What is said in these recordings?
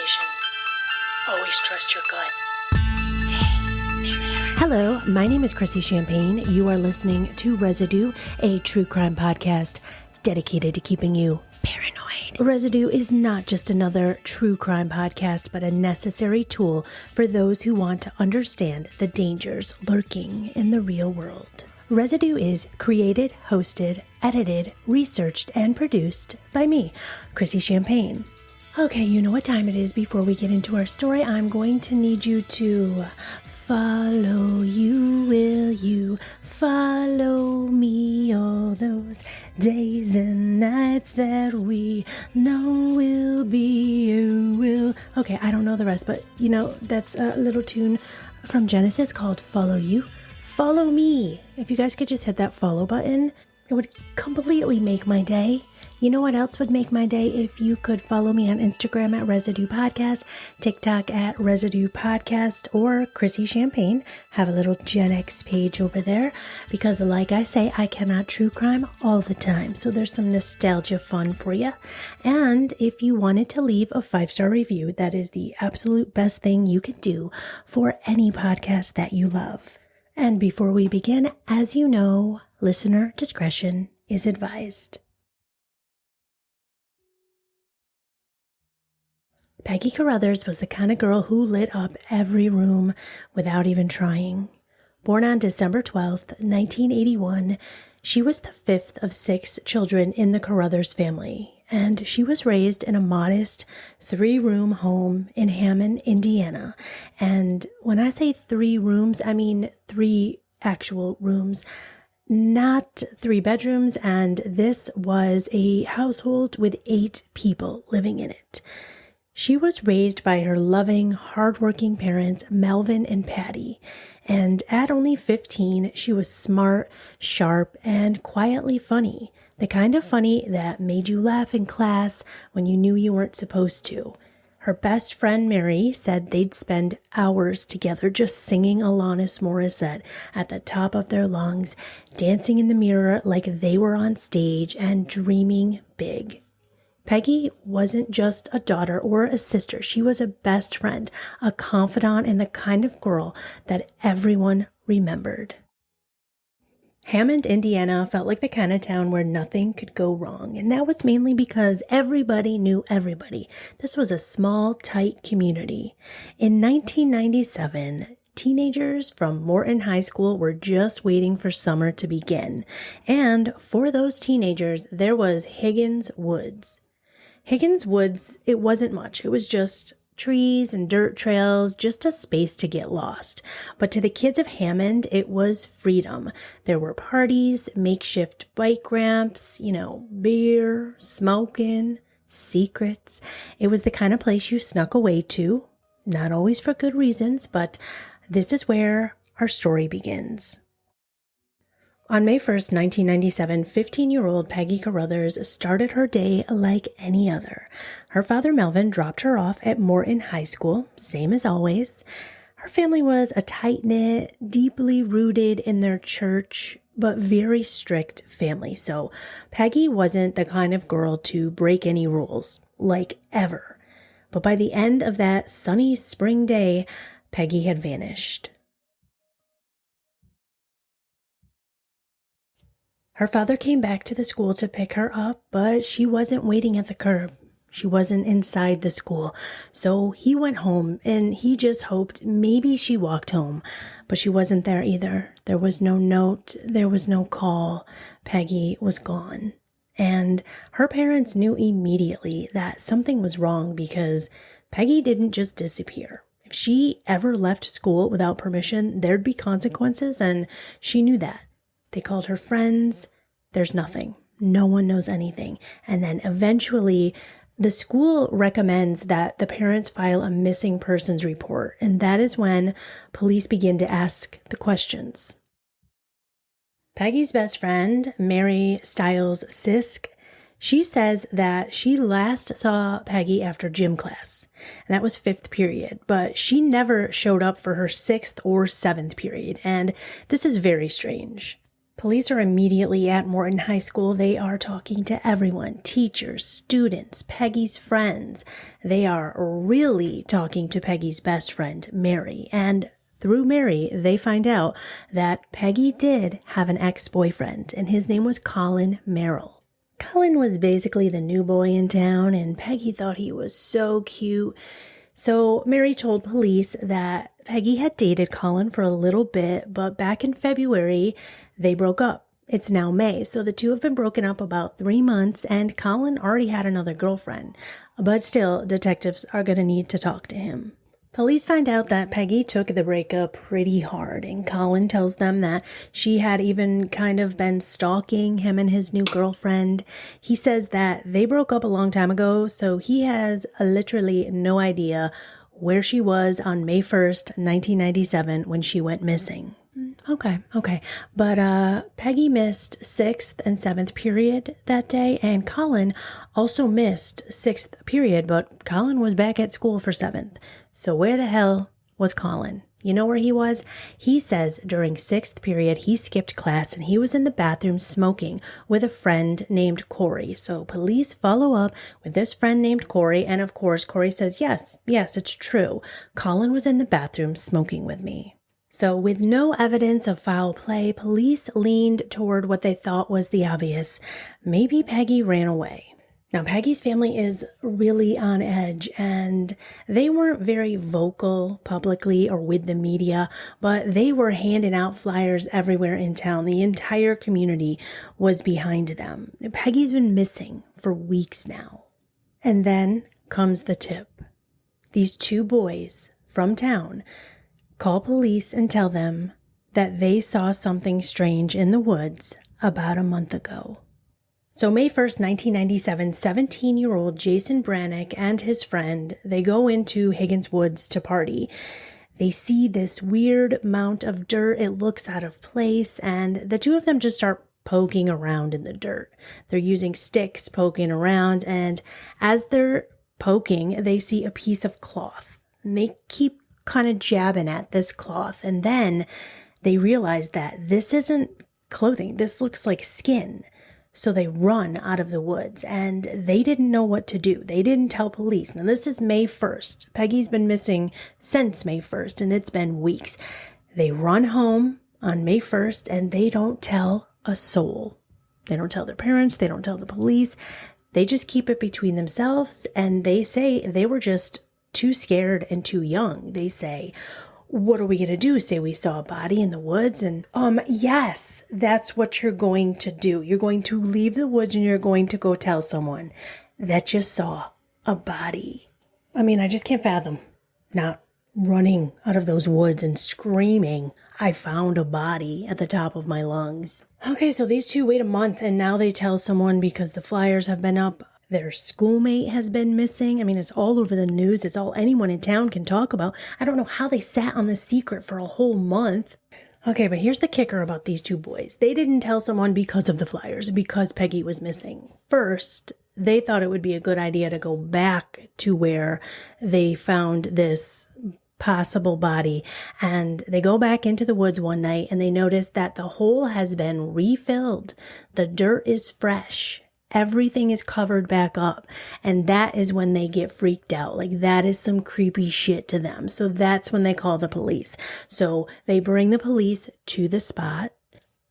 situation. Always trust your gut. Hello, my name is Chrissy Champagne. You are listening to Residue, a true crime podcast dedicated to keeping you paranoid. Residue is not just another true crime podcast, but a necessary tool for those who want to understand the dangers lurking in the real world. Residue is created, hosted, edited, researched, and produced by me, Chrissy Champagne. Okay, you know what time it is. Before we get into our story, I'm going to need you to follow you, will you follow me all those days and nights that we know will be, you will. Okay, I don't know the rest, but you know, that's a little tune from Genesis called Follow You. Follow me. If you guys could just hit that follow button, it would completely make my day. You know what else would make my day? If you could follow me on Instagram at Residue Podcast, TikTok at Residue Podcast, or Chrissy Champagne. Have a little Gen X page over there because like I say, I cannot true crime all the time. So there's some nostalgia fun for you. And if you wanted to leave a 5-star review, that is the absolute best thing you can do for any podcast that you love. And before we begin, as you know, listener discretion is advised. Peggy Carothers was the kind of girl who lit up every room without even trying. Born on December 12th, 1981, she was the fifth of 6 children in the Carothers family, and she was raised in a modest 3-room home in Hammond, Indiana. And when I say 3 rooms, I mean 3 actual rooms, not 3 bedrooms, and this was a household with 8 people living in it. She was raised by her loving, hardworking parents, Melvin and Patty, and at only 15, she was smart, sharp, and quietly funny. The kind of funny that made you laugh in class when you knew you weren't supposed to. Her best friend, Mary, said they'd spend hours together just singing Alanis Morissette at the top of their lungs, dancing in the mirror like they were on stage, and dreaming big. Peggy wasn't just a daughter or a sister. She was a best friend, a confidant, and the kind of girl that everyone remembered. Hammond, Indiana felt like the kind of town where nothing could go wrong, and that was mainly because everybody knew everybody. This was a small, tight community. In 1997, teenagers from Morton High School were just waiting for summer to begin, and for those teenagers, there was Higgins Woods. Higgins Woods, it wasn't much. It was just trees and dirt trails, just a space to get lost. But to the kids of Hammond, it was freedom. There were parties, makeshift bike ramps, beer, smoking, secrets. It was the kind of place you snuck away to, not always for good reasons, but this is where our story begins. On May 1st, 1997, 15-year-old Peggy Carothers started her day like any other. Her father, Melvin, dropped her off at Morton High School, same as always. Her family was a tight-knit, deeply rooted in their church, but very strict family. So Peggy wasn't the kind of girl to break any rules, like ever. But by the end of that sunny spring day, Peggy had vanished. Her father came back to the school to pick her up, but she wasn't waiting at the curb. She wasn't inside the school. So he went home and he just hoped maybe she walked home, but she wasn't there either. There was no note. There was no call. Peggy was gone. And her parents knew immediately that something was wrong because Peggy didn't just disappear. If she ever left school without permission, there'd be consequences, and she knew that. They called her friends. There's nothing. No one knows anything. And then eventually, the school recommends that the parents file a missing persons report. And that is when police begin to ask the questions. Peggy's best friend, Mary Stiles Sisk, she says that she last saw Peggy after gym class, and that was 5th period, but she never showed up for her 6th or 7th period, and this is very strange. Police are immediately at Morton High School. They are talking to everyone, teachers, students, Peggy's friends. They are really talking to Peggy's best friend, Mary. And through Mary, they find out that Peggy did have an ex-boyfriend, and his name was Colin Merrill. Colin was basically the new boy in town, and Peggy thought he was so cute. So Mary told police that Peggy had dated Colin for a little bit, but back in February, they broke up. It's now May, so the two have been broken up about 3 months, and Colin already had another girlfriend. But still, detectives are going to need to talk to him. Police find out that Peggy took the breakup pretty hard, and Colin tells them that she had even kind of been stalking him and his new girlfriend. He says that they broke up a long time ago, so he has literally no idea where she was on May 1st, 1997, when she went missing. Okay. But Peggy missed 6th and 7th period that day, and Colin also missed 6th period, but Colin was back at school for 7th. So where the hell was Colin? You know where he was? He says during 6th period, he skipped class and he was in the bathroom smoking with a friend named Corey. So police follow up with this friend named Corey. And of course, Corey says, yes, it's true. Colin was in the bathroom smoking with me. So with no evidence of foul play, police leaned toward what they thought was the obvious. Maybe Peggy ran away. Now, Peggy's family is really on edge, and they weren't very vocal publicly or with the media, but they were handing out flyers everywhere in town. The entire community was behind them. Peggy's been missing for weeks now. And then comes the tip. These two boys from town call police and tell them that they saw something strange in the woods about a month ago. So May 1st, 1997, 17-year-old Jason Brannick and his friend, they go into Higgins Woods to party. They see this weird mount of dirt. It looks out of place, and the two of them just start poking around in the dirt. They're using sticks, poking around, and as they're poking, they see a piece of cloth. And they keep kind of jabbing at this cloth, and then they realize that this isn't clothing. This looks like skin. So they run out of the woods, and they didn't know what to do. They didn't tell police. Now, this is May 1st. Peggy's been missing since May 1st, and it's been weeks. They run home on May 1st, and they don't tell a soul. They don't tell their parents. They don't tell the police. They just keep it between themselves, and they say they were just too scared and too young. They say, what are we going to do? Say we saw a body in the woods? And, yes, that's what you're going to do. You're going to leave the woods and you're going to go tell someone that you saw a body. I mean, I just can't fathom not running out of those woods and screaming, I found a body at the top of my lungs. Okay, so these two wait a month and now they tell someone because the flyers have been up. Their schoolmate has been missing. I mean, it's all over the news. It's all anyone in town can talk about. I don't know how they sat on the secret for a whole month. Okay, but here's the kicker about these two boys. They didn't tell someone because of the flyers, because Peggy was missing. First, they thought it would be a good idea to go back to where they found this possible body. And they go back into the woods one night and they notice that the hole has been refilled. The dirt is fresh. Everything is covered back up. And that is when they get freaked out. Like, that is some creepy shit to them. So that's when they call the police. So they bring the police to the spot.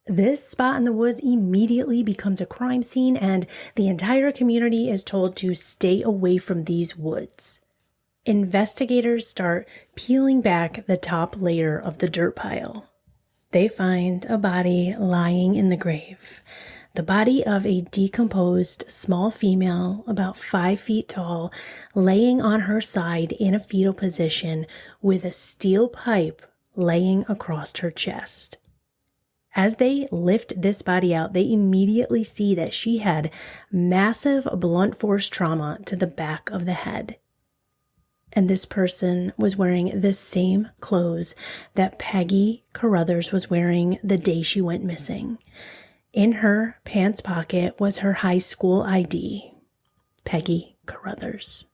This spot in the woods immediately becomes a crime scene, and the entire community is told to stay away from these woods. Investigators start peeling back the top layer of the dirt pile. They find a body lying in the grave. The body of a decomposed small female, about 5 feet tall, laying on her side in a fetal position with a steel pipe laying across her chest. As they lift this body out, they immediately see that she had massive blunt force trauma to the back of the head. And this person was wearing the same clothes that Peggy Carothers was wearing the day she went missing. In her pants pocket was her high school ID, Peggy Carothers.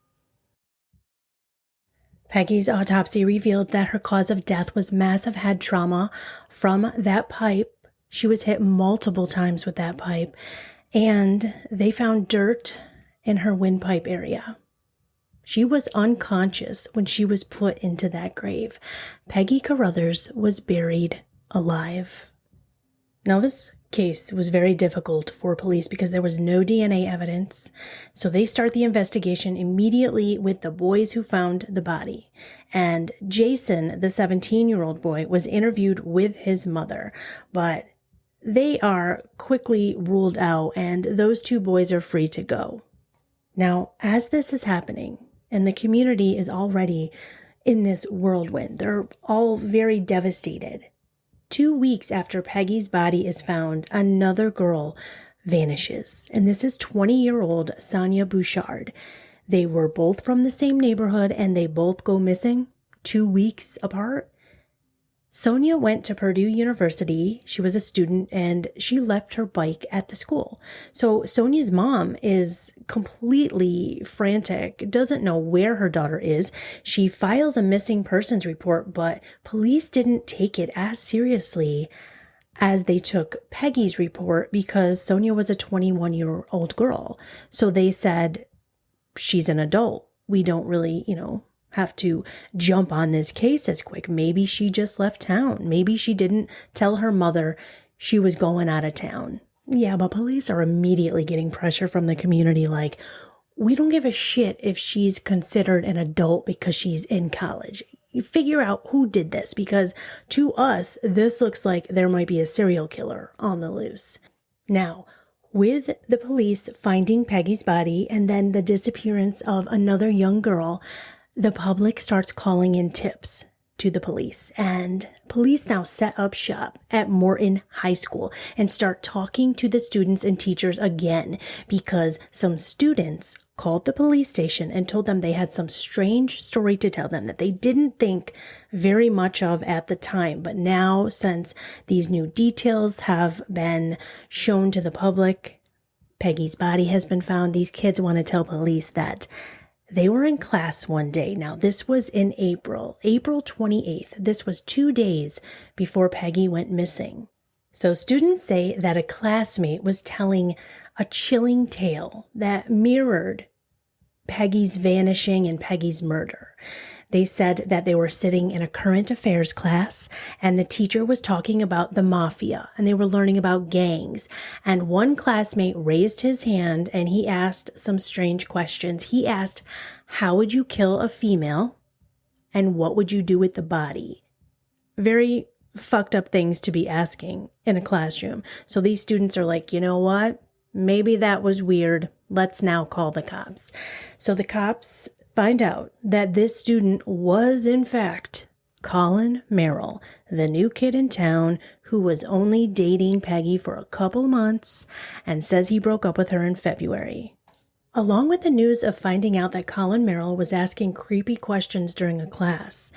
Peggy's autopsy revealed that her cause of death was massive head trauma from that pipe She was hit multiple times with that pipe, and they found dirt in her windpipe area. She was unconscious when she was put into that grave. Peggy Carothers was buried alive. Now, this case was very difficult for police because there was no DNA evidence. So they start the investigation immediately with the boys who found the body. And Jason, the 17-year-old boy, was interviewed with his mother, but they are quickly ruled out and those two boys are free to go. Now, as this is happening, and the community is already in this whirlwind, they're all very devastated. 2 weeks after Peggy's body is found, another girl vanishes. And this is 20-year-old Sonia Bouchard. They were both from the same neighborhood and they both go missing 2 weeks apart. Sonia went to Purdue University. She was a student and she left her bike at the school. So Sonia's mom is completely frantic, doesn't know where her daughter is. She files a missing persons report, but police didn't take it as seriously as they took Peggy's report because Sonia was a 21-year-old girl. So they said, she's an adult. We don't really, have to jump on this case as quick. Maybe she just left town. Maybe she didn't tell her mother she was going out of town. Yeah, but police are immediately getting pressure from the community like, we don't give a shit if she's considered an adult because she's in college. You figure out who did this because to us, this looks like there might be a serial killer on the loose. Now, with the police finding Peggy's body and then the disappearance of another young girl, the public starts calling in tips to the police, and police now set up shop at Morton High School and start talking to the students and teachers again because some students called the police station and told them they had some strange story to tell them that they didn't think very much of at the time. But now, since these new details have been shown to the public, Peggy's body has been found, these kids want to tell police that they were in class one day. Now, this was in April 28th. This was 2 days before Peggy went missing. So students say that a classmate was telling a chilling tale that mirrored Peggy's vanishing and Peggy's murder. They said that they were sitting in a current affairs class and the teacher was talking about the mafia and they were learning about gangs. And one classmate raised his hand and he asked some strange questions. He asked, how would you kill a female? And what would you do with the body? Very fucked up things to be asking in a classroom. So these students are like, you know what? Maybe that was weird. Let's now call the cops. So the cops find out that this student was, in fact, Colin Merrill, the new kid in town who was only dating Peggy for a couple months and says he broke up with her in February. Along with the news of finding out that Colin Merrill was asking creepy questions during a class,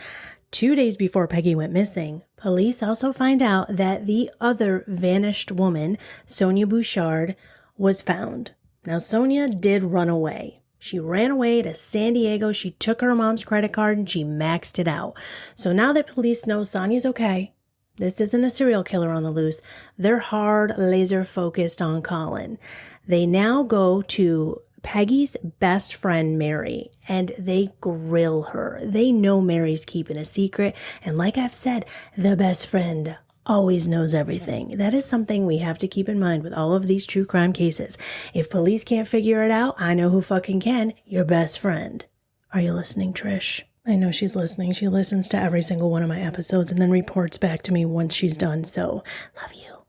2 days before Peggy went missing, police also find out that the other vanished woman, Sonia Bouchard, was found. Now, Sonia did run away. She ran away to San Diego. She took her mom's credit card and she maxed it out. So now that police know Sonia's okay, this isn't a serial killer on the loose, they're hard laser focused on Colin. They now go to Peggy's best friend, Mary, and they grill her. They know Mary's keeping a secret. And like I've said, the best friend always knows everything. That is something we have to keep in mind with all of these true crime cases. If police can't figure it out, I know who fucking can. Your best friend. Are you listening, Trish? I know she's listening. She listens to every single one of my episodes and then reports back to me once she's done. So, love you.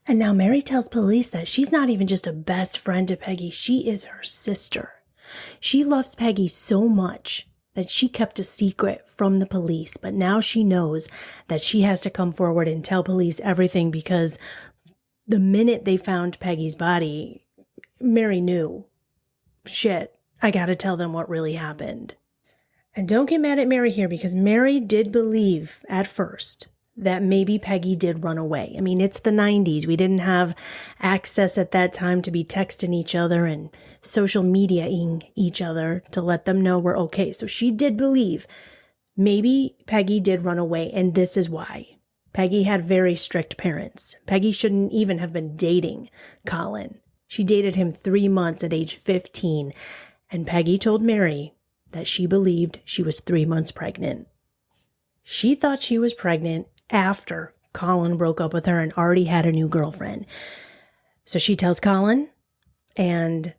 And now Mary tells police that she's not even just a best friend to Peggy. She is her sister. She loves Peggy so much that she kept a secret from the police, but now she knows that she has to come forward and tell police everything because the minute they found Peggy's body, Mary knew, shit, I gotta tell them what really happened. And don't get mad at Mary here because Mary did believe at first that maybe Peggy did run away. I mean, it's the 90s. We didn't have access at that time to be texting each other and social mediaing each other to let them know we're okay. So she did believe maybe Peggy did run away, and this is why. Peggy had very strict parents. Peggy shouldn't even have been dating Colin. She dated him 3 months at age 15, and Peggy told Mary that she believed she was 3 months pregnant. She thought she was pregnant after Colin broke up with her and already had a new girlfriend. So she tells Colin, and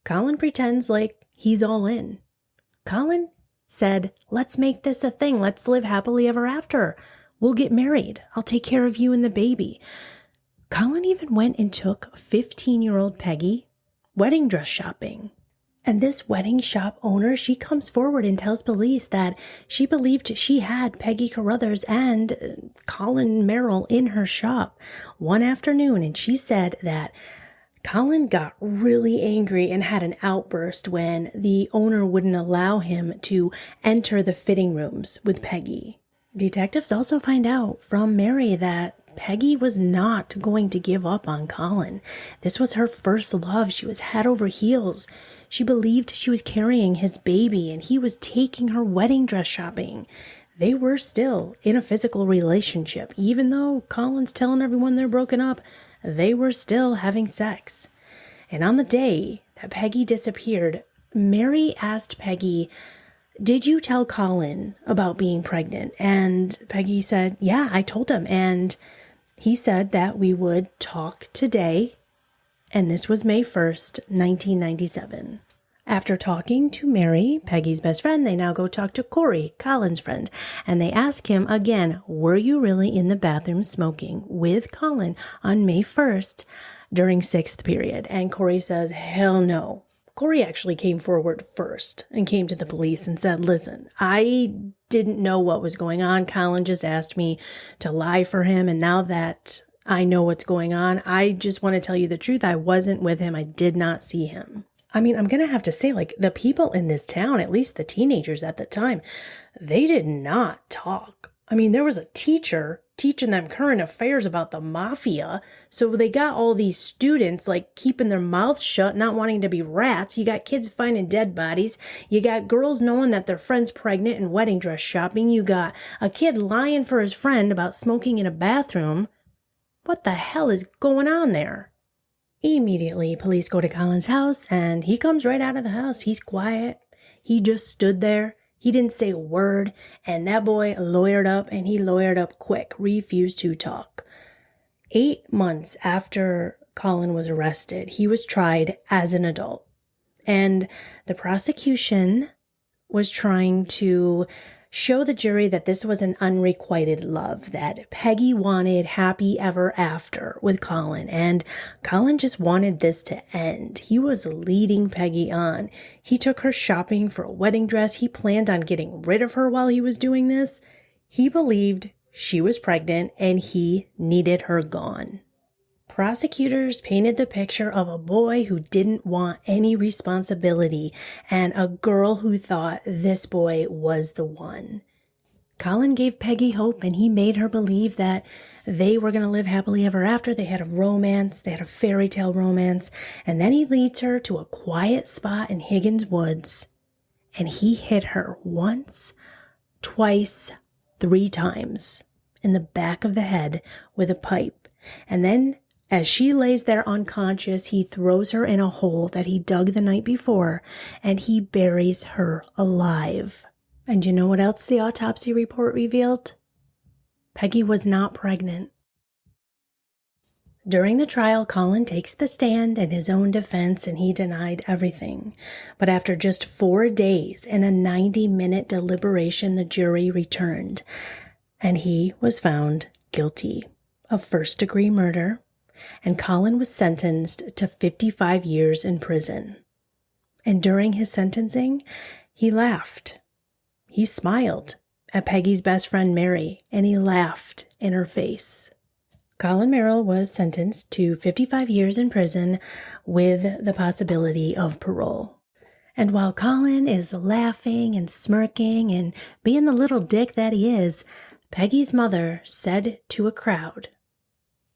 Colin pretends like he's all in. Colin said, "Let's make this a thing. Let's live happily ever after. We'll get married. I'll take care of you and the baby." Colin even went and took 15-year-old Peggy wedding dress shopping. And this wedding shop owner, she comes forward and tells police that she believed she had Peggy Carothers and Colin Merrill in her shop one afternoon. And she said that Colin got really angry and had an outburst when the owner wouldn't allow him to enter the fitting rooms with Peggy. Detectives also find out from Mary that Peggy was not going to give up on Colin. This was her first love. She was head over heels. She believed she was carrying his baby and he was taking her wedding dress shopping. They were still in a physical relationship. Even though Colin's telling everyone they're broken up, they were still having sex. And on the day that Peggy disappeared, Mary asked Peggy, "Did you tell Colin about being pregnant?" And Peggy said, "Yeah, I told him. And he said that we would talk today." And this was May 1st, 1997. After talking to Mary, Peggy's best friend, they now go talk to Corey, Colin's friend. And they ask him again, "Were you really in the bathroom smoking with Colin on May 1st during 6th period?" And Corey says, "Hell no." Corey actually came forward first and came to the police and said, "Listen, I didn't know what was going on. Colin just asked me to lie for him. And now that I know what's going on, I just want to tell you the truth. I wasn't with him. I did not see him." I mean, I'm going to have to say, like, the people in this town, at least the teenagers at the time, they did not talk. I mean, there was a teacher teaching them current affairs about the mafia. So they got all these students, like, keeping their mouths shut, not wanting to be rats. You got kids finding dead bodies. You got girls knowing that their friend's pregnant and wedding dress shopping. You got a kid lying for his friend about smoking in a bathroom. What the hell is going on there? Immediately, police go to Colin's house, and he comes right out of the house. He's quiet. He just stood there. He didn't say a word, and that boy lawyered up, and he lawyered up quick, refused to talk. 8 months after Colin was arrested, he was tried as an adult, and the prosecution was trying to show the jury that this was an unrequited love, that Peggy wanted happy ever after with Colin, and Colin just wanted this to end. He was leading Peggy on. He took her shopping for a wedding dress. He planned on getting rid of her while he was doing this. He believed she was pregnant and he needed her gone. Prosecutors painted the picture of a boy who didn't want any responsibility and a girl who thought this boy was the one. Colin gave Peggy hope, and he made her believe that they were going to live happily ever after. They had a romance. They had a fairy tale romance. And then he leads her to a quiet spot in Higgins Woods, and he hit her once, twice, 3 times in the back of the head with a pipe. And then as she lays there unconscious, he throws her in a hole that he dug the night before, and he buries her alive. And you know what else the autopsy report revealed? Peggy was not pregnant. During the trial, Colin takes the stand in his own defense, and he denied everything. But after just 4 days and a 90-minute deliberation, the jury returned, and he was found guilty of first-degree murder, and Colin was sentenced to 55 years in prison. And during his sentencing, he laughed. He smiled at Peggy's best friend, Mary, and he laughed in her face. Colin Merrill was sentenced to 55 years in prison with the possibility of parole. And while Colin is laughing and smirking and being the little dick that he is, Peggy's mother said to a crowd,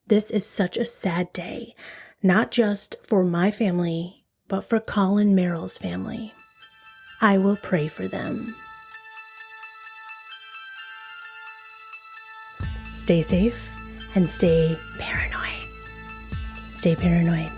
"This is such a sad day, not just for my family, but for Colin Merrill's family. I will pray for them." Stay safe and stay paranoid. Stay paranoid.